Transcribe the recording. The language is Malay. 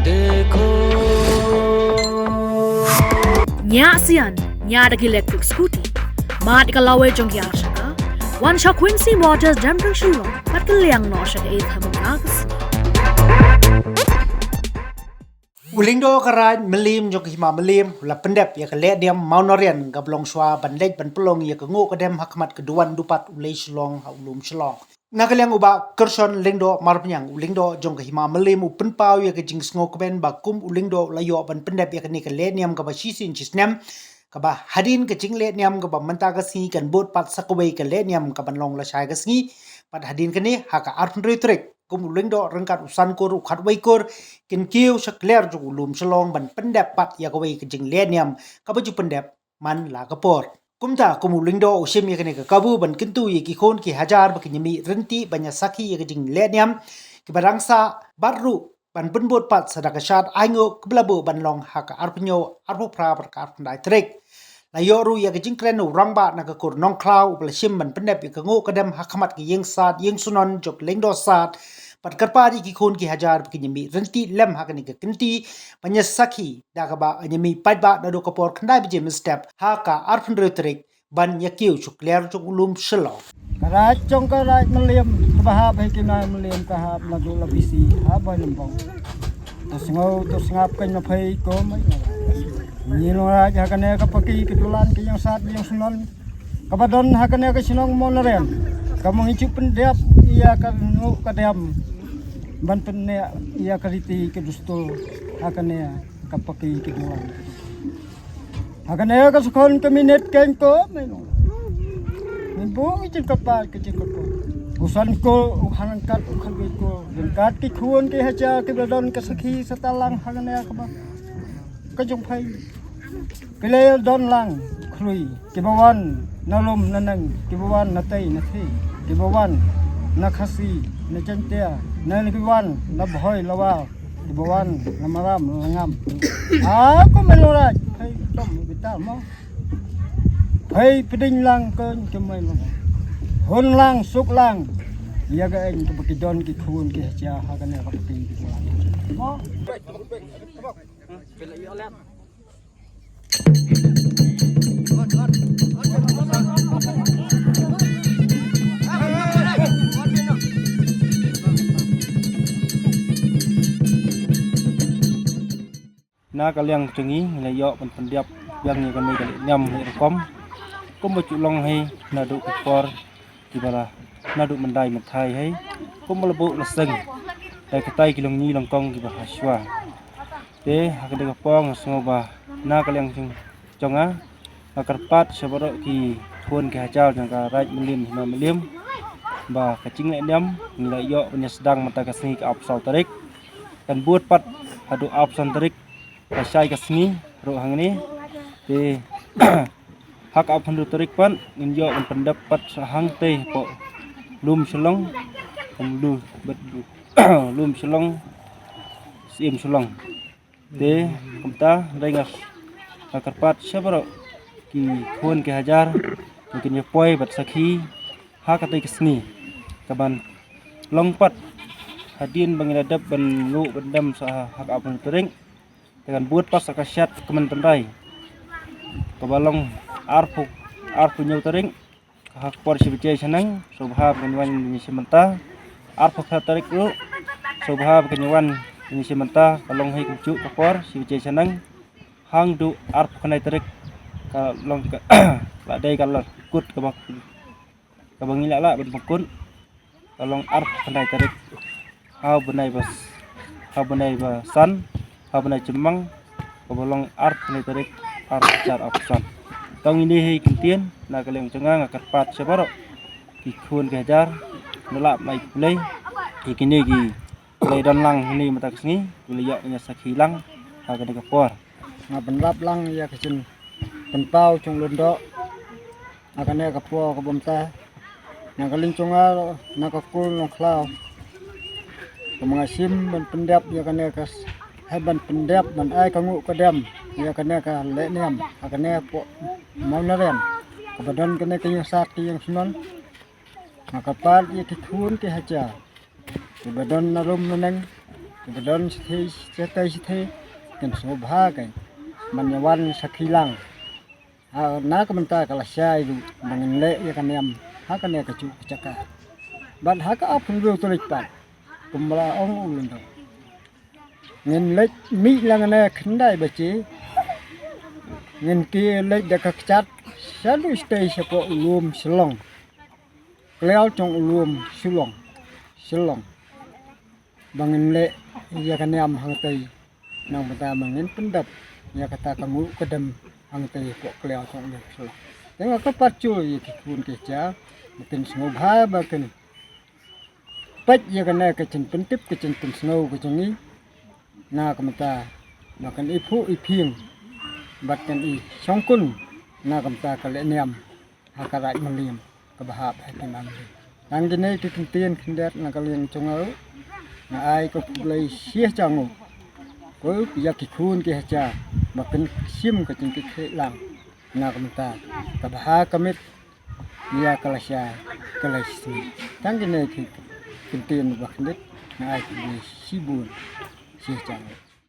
nya sian nya de electric scooty mat ka lawe jong ya shaka one shot Quincy Motors Damping Shulong pat ka liang no shaka e thamukas Ulindo karan melim jong hima melim la pendep ya kale diam maunorian gablong shwa bandej ban pelong ya kengo kadem hakmat keduan dupat ulei shlong ha ulum shlong nakaliang uba kerson lingdo marpnyang ulindo jong hima melim upen pau ya ke jing sngo kben ba kum ulindo layo ban pendep ya kani kale niam ka ba shisin chisnem ka ba hadin ke jingle niam ka ba manta ka si kan bot pat sakwe kale niam ka ban long la shai ka sngi pat hadin kani haka arpun retrik kum ulindo rengkat usan kor ukhat wei kor kin kiu sakler ju ulum shlong ban pendep pat ya ka wei ke jing le niam ka ba ju pendep man la ka por kumta kum ulindo usim ya kani ka kabu ban kintu ye ki khon ki hajar ba kinyami renti banya saki ya ke jing le niam ki barangsa barru ban penbot pat sadaka shat aingo keblabu ban long haka arpunyo arpu pra perkar pendai trek layo ru ya ke jing kren rangba na ka kur nong klau belashim ban pendep ya ka ngo kadam hakamat ki yeng sat yeng sunon jok lengdo sat pat karpari ki khon ki hajar kinyami renti lem hakani ka kinti banya saki da ka ba anyami patba na do ka por khandai bije step haka arpun trek ban yakiu chukler jok ulum shelo Karaj jong karaj meliam kabahab hai kinai meliam kahab lagu labisi habai lembong. Terus ngap kan mapai ko mai. Ni loraj hakane ka paki ketulan ke yang sat yang sunon. Kabadon hakane ka sinong monaren. Kamu ngicup pendap ia kan nu kadam. Ban penne ia kariti ke dustul hakane ka paki ketulan. Hakane ka sukon ke minit ken ko mai. Bo icin kapal kecil kapal. Usan ko hanangkat ukhawi ko. Dengkat ki khuon ki haja ki badon ka sakhi satalang hangane ka ba. Ka jong phai. Pile don lang khlui ki bawan nalum nanang ki bawan natai nathi ki bawan nakhasi na chantia na ki bawan na bhoi lawa ki bawan na maram ngam. Ko meloraj phai tom bitar mo. Hei peding lang kon kemai lang. Hon lang suk lang. Ya ga en ke bukidon ki khun ki haja hakane ka peding ki lang. Mo. Pela yo lat. Na kaliang cengi layo pendiap yang ni kami kali nyam rekom kum baju long hai nadu kupor di bala nadu mendai menthai hai kum lebu leseng dai ketai kilong ni longkong di bahaswa te hakade kapong sengoba na kaliang jonga akarpat sabaro ki thon ki hajal jangka raj melim hima melim ba kacing le nyam layo punya sedang mata kasni ke apsal tarik dan buat pat hadu apsan tarik pasai kasni ro hang ni te hak apun tarik pan injo pendapat sahang teh po lum selong lu bedu lum selong sim selong te kumta rengas akarpat sabaro ki khon ke hajar mungkin ye poi bat sakhi hak atai kesni kaban longpat hadin bangiladap ban lu bendam sah hak apun tarik dengan buat pas akasyat kementerai kabalong arpu nyutering hak por sibece sanang subhab kenwan ni sementa arpu tarik lu subhab kenwan ni sementa kalong hai kucu kapor sibece sanang hang du arpu kanai tarik kalong la dai kalor kut kabang ila ben pekun kalong arpu kanai tarik hau benai ba san hau benai cemang kabalong arpu kanai tarik arcar opson tong ini hei kentien na kaliang cengang akarpat sabaro ki khun ke hajar nolak mai play ikini gi play don lang ini mata kesni liya nya sakhi lang agane kapor Ngaben lap lang ya kecin penpau cung londo agane kapor kabomta na kaling cunga na kakul no klau kemangasim ban pendap ya kane kas ban pendap ban ai kangu kadam ya kane ka le niam akane po maunaren kabadan kane kanya sakti yang sunan makapat ya kithun ke haja kabadan narum meneng กระดอนสิจะเตยสิเทกันสมภากันมันวันสักทีหลังนักมันตากละชายดูมันเละกันเนี่ยหากันเนี่ยกระจุกจักรบัดหาก็เอาผลเรื่องตัวเล็กปัดกุมลาอ้องอุ่นดอกเงินเล็กมีแล้วกันเนี่ยขึ้นได้บ่จีเงินกี่เล็กเด็กจัดฉันดูสเตย์เฉพาะรวมฉลองแล้วจงรวมฉลองบางเงินเละยากันเนี่ยหางเตยนางตาบางเงินเป็นดับยากตากระมุกระดมหางเตยพวกแล้วจงเลยฉลองแต่ว่าก็ปัจจุบันที่คุณเกจ้าเป็นสมุภาบางกันปัจยากันเนี่ยก็จึงเป็นทิพย์ก็จึงเป็นสโนว์ก็จึงนี้นากรรมตาบางกันอีผู้อีเพียงบัดกันอีช่องกุนนากรรมตากะเลเนียมหากระไรมันเลียมกระบาบให้เป็นมันเลยดังที่นี้ที่ขึ้นเตียนขึ้นแดดนากะเลียงจงเอานาไอก็เลยเสียจังก็อยากกิคุณกิฮะจ้าบักเป็นชิมก็จึงกิเคลังนากรรมตากระบากระมิดยากระชากระสีดังที่นี้ที่ขึ้นเตียนบักนิดนาไอก็เลยชิบุนเสียจัง